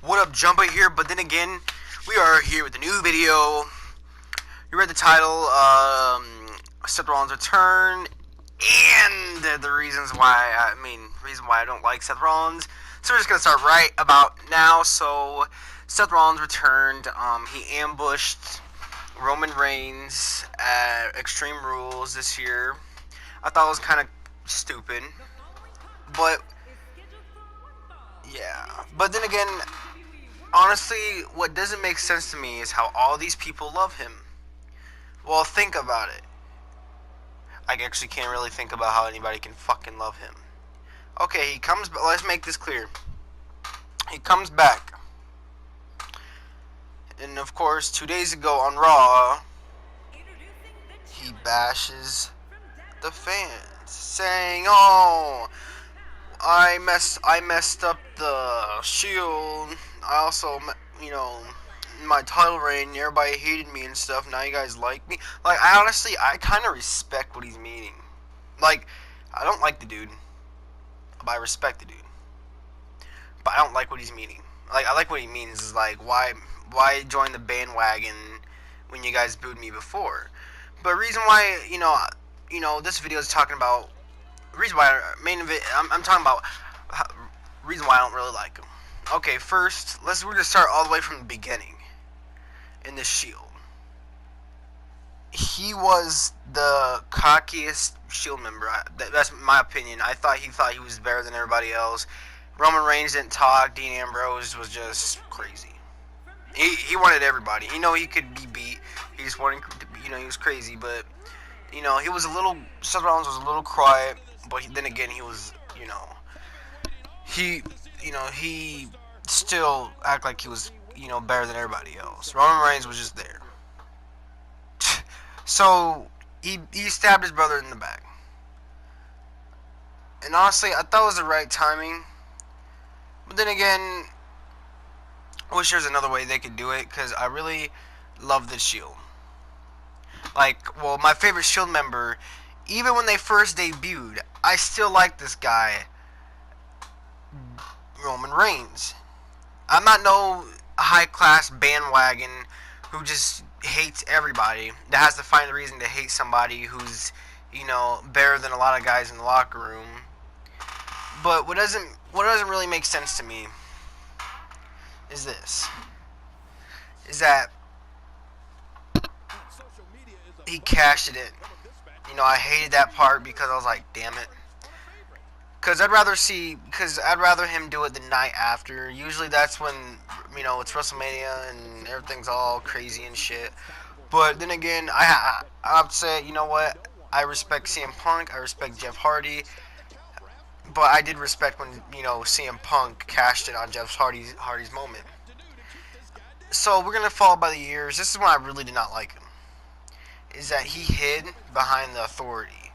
What up, Jumper here, but then again, we are here with a new video. You read the title, Seth Rollins return, and the reasons why, reason why I don't like Seth Rollins. So we're just gonna start right about now. So, Seth Rollins returned, he ambushed Roman Reigns at Extreme Rules this year. I thought it was kind of stupid, but yeah, but then again, honestly, what doesn't make sense to me is how all these people love him. Well, think about it. I actually can't really think about how anybody can fucking love him. Okay, he comes, but let's make this clear. He comes back. And of course, 2 days ago on Raw, he bashes the fans, saying, "Oh, I messed up the Shield. I also, my title reign, everybody hated me and stuff. Now you guys like me." Like, I kind of respect what he's meaning. Like, I don't like the dude, but I respect the dude. But I don't like what he's meaning. Like, I like what he means is like, why join the bandwagon when you guys booed me before? But reason why, this video is talking about. Reason why I'm talking about reason why I don't really like him. Okay, first we're gonna start all the way from the beginning. In the Shield, he was the cockiest Shield member. That's my opinion. He thought he was better than everybody else. Roman Reigns didn't talk. Dean Ambrose was just crazy. He wanted everybody. He could be beat. He just wanted he was crazy, but he was Seth Rollins was a little quiet. But then again, he was, he still act like he was, better than everybody else. Roman Reigns was just there. So, he stabbed his brother in the back. And honestly, I thought it was the right timing. But then again, I wish there was another way they could do it, because I really love the Shield. Like, well, my favorite Shield member, even when they first debuted, I still like this guy, Roman Reigns. I'm not no high-class bandwagon who just hates everybody, that has to find a reason to hate somebody who's, better than a lot of guys in the locker room. But what doesn't really make sense to me is this. Is that he cashed it in. I hated that part because I was like, damn it. Because I'd rather him do it the night after. Usually that's when, it's WrestleMania and everything's all crazy and shit. But then again, I have to say, you know what? I respect CM Punk. I respect Jeff Hardy. But I did respect when, CM Punk cashed it on Jeff Hardy's moment. So we're going to fall by the years. This is when I really did not like him. Is that he hid behind the Authority.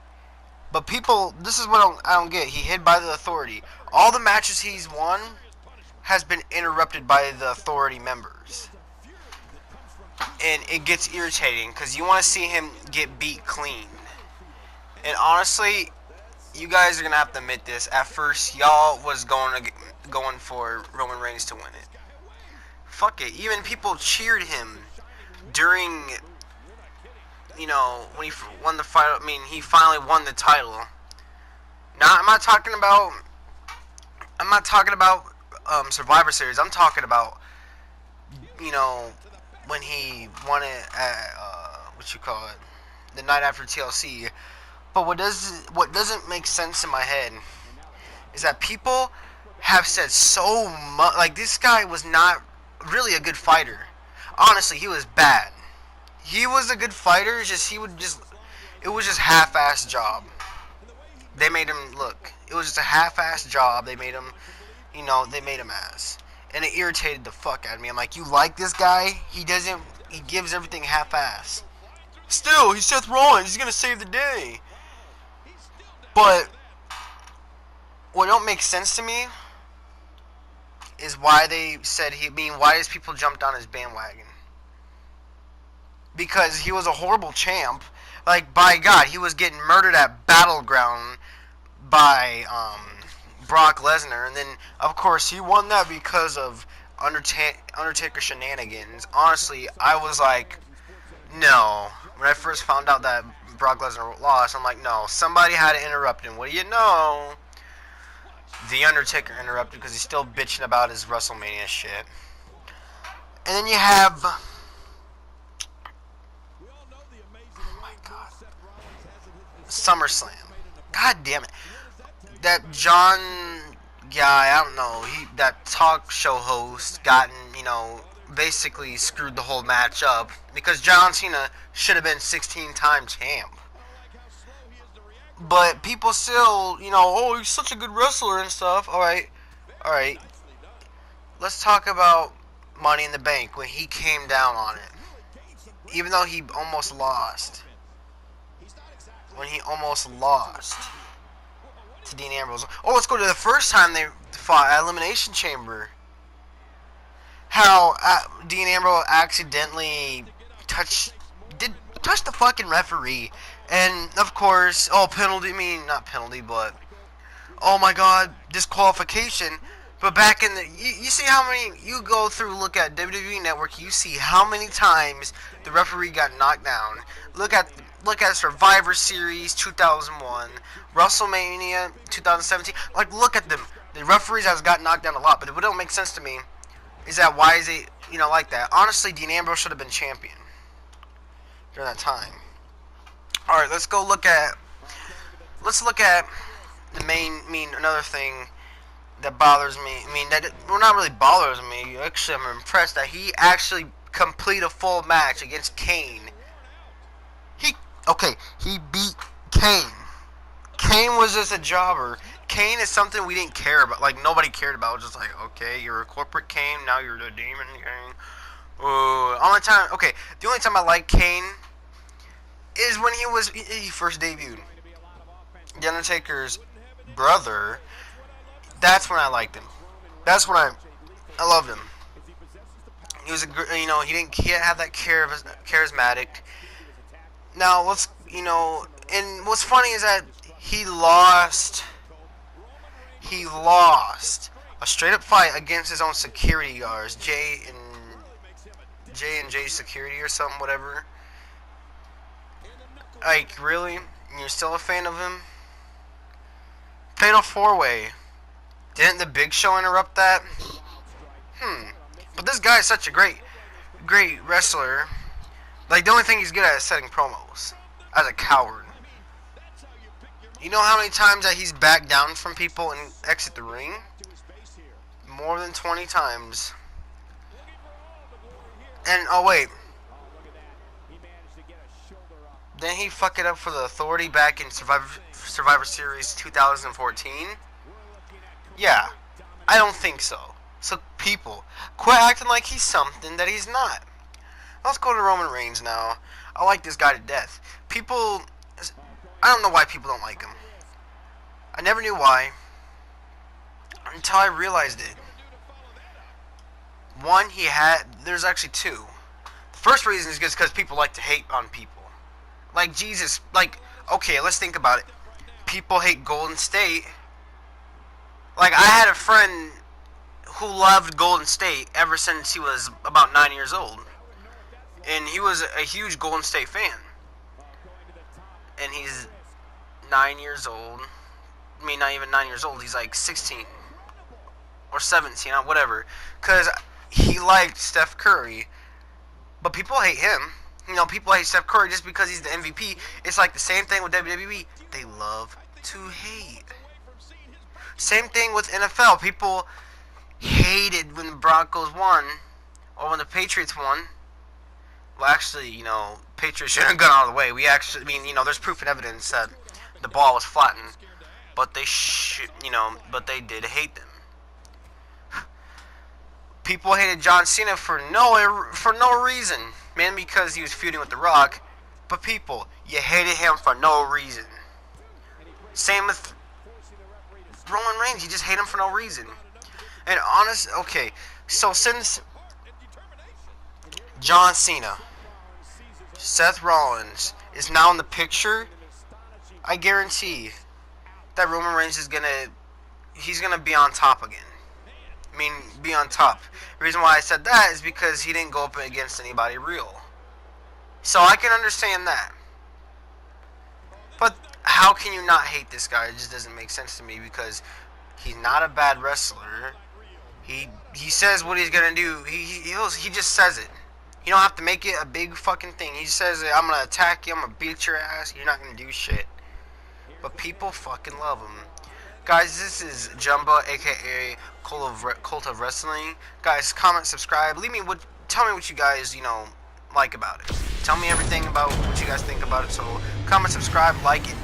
But people, this is what I don't get. He hid by the Authority. All the matches he's won has been interrupted by the Authority members. And it gets irritating because you want to see him get beat clean. And honestly, you guys are going to have to admit this. At first, y'all was going for Roman Reigns to win it. Fuck it. Even people cheered him during, when he won the fight. He finally won the title. Now, I'm not talking about Survivor Series. I'm talking about, when he won it at, the night after TLC. But what doesn't make sense in my head is that people have said so much, like, this guy was not really a good fighter. Honestly, he was bad. He was a good fighter, it was just half-assed job. They made him look. It was just a half-assed job. They made him, they made him ass. And it irritated the fuck out of me. I'm like, you like this guy? He gives everything half-assed. Still, he's Seth Rollins. He's gonna save the day. But what don't make sense to me is why they said why does people jumped on his bandwagon? Because he was a horrible champ. Like, by God, he was getting murdered at Battleground by Brock Lesnar, and then of course he won that because of Undertaker shenanigans. Honestly, I was like, no. When I first found out that Brock Lesnar lost, I'm like, no. Somebody had to interrupt him. What do you know? The Undertaker interrupted because he's still bitching about his WrestleMania shit. And then you have, oh my god, SummerSlam. God damn it. That John guy, I don't know, that talk show host gotten, basically screwed the whole match up because John Cena should have been 16-time champ. But people still, oh, he's such a good wrestler and stuff. Alright. Let's talk about Money in the Bank when he came down on it. Even though he almost lost. When he almost lost to Dean Ambrose. Oh, let's go to the first time they fought at Elimination Chamber. How Dean Ambrose accidentally touched the fucking referee. And, of course, not penalty, but, oh my god, disqualification. But back in the, you see how many, you go through, look at WWE Network, you see how many times the referee got knocked down. Look at Survivor Series 2001, WrestleMania 2017, like, look at them. The referees has got knocked down a lot, but what don't make sense to me is that why is it, like that? Honestly, Dean Ambrose should have been champion during that time. Alright, let's look at the another thing that bothers me. Not really bothers me. Actually, I'm impressed that he actually completed a full match against Kane. He beat Kane. Kane was just a jobber. Kane is something we didn't care about. Like, nobody cared about. Just like, okay, you're a corporate Kane, now you're the demon Kane. The only time I like Kane is when he first debuted. The Undertaker's brother. That's when I liked him. That's when I loved him. He was he didn't have that charismatic. Now and what's funny is that he lost a straight up fight against his own security guards, J and J Security or something, whatever. Like, really? You're still a fan of him? Fatal 4-Way. Didn't the Big Show interrupt that? But this guy is such a great wrestler. Like, the only thing he's good at is setting promos. As a coward. You know how many times that he's backed down from people and exit the ring? More than 20 times. And, oh wait. Didn't he fuck it up for the Authority back in Survivor Series 2014? Yeah, I don't think so. So people, quit acting like he's something that he's not. Let's go to Roman Reigns now. I like this guy to death. I don't know why people don't like him. I never knew why until I realized it. One, there's actually two. The first reason is just because people like to hate on people. Like, Jesus, okay, let's think about it. People hate Golden State. Like, I had a friend who loved Golden State ever since he was about 9 years old. And he was a huge Golden State fan. And he's 9 years old. Not even 9 years old. He's like 16. Or 17, whatever. Because he liked Steph Curry. But people hate him. People hate Steph Curry just because he's the MVP. It's like the same thing with WWE. They love to hate. Same thing with NFL. People hated when the Broncos won. Or when the Patriots won. Well, actually, Patriots shouldn't have gone all the way. There's proof and evidence that the ball was flattened. But they did hate them. People hated John Cena for no reason. Man, because he was feuding with The Rock. But people, you hated him for no reason. Same with Roman Reigns. You just hate him for no reason. And so since John Cena, Seth Rollins is now in the picture, I guarantee that Roman Reigns he's gonna be on top again. I mean, be on top. The reason why I said that is because he didn't go up against anybody real. So I can understand that. But how can you not hate this guy? It just doesn't make sense to me because he's not a bad wrestler. He says what he's gonna do. He just says it. You don't have to make it a big fucking thing. He says, I'm gonna attack you. I'm gonna beat your ass. You're not gonna do shit. But people fucking love him. Guys, this is Jumba, aka Cult of Wrestling. Guys, comment, subscribe. Tell me what you guys, like about it. Tell me everything about what you guys think about it. So comment, subscribe, like it.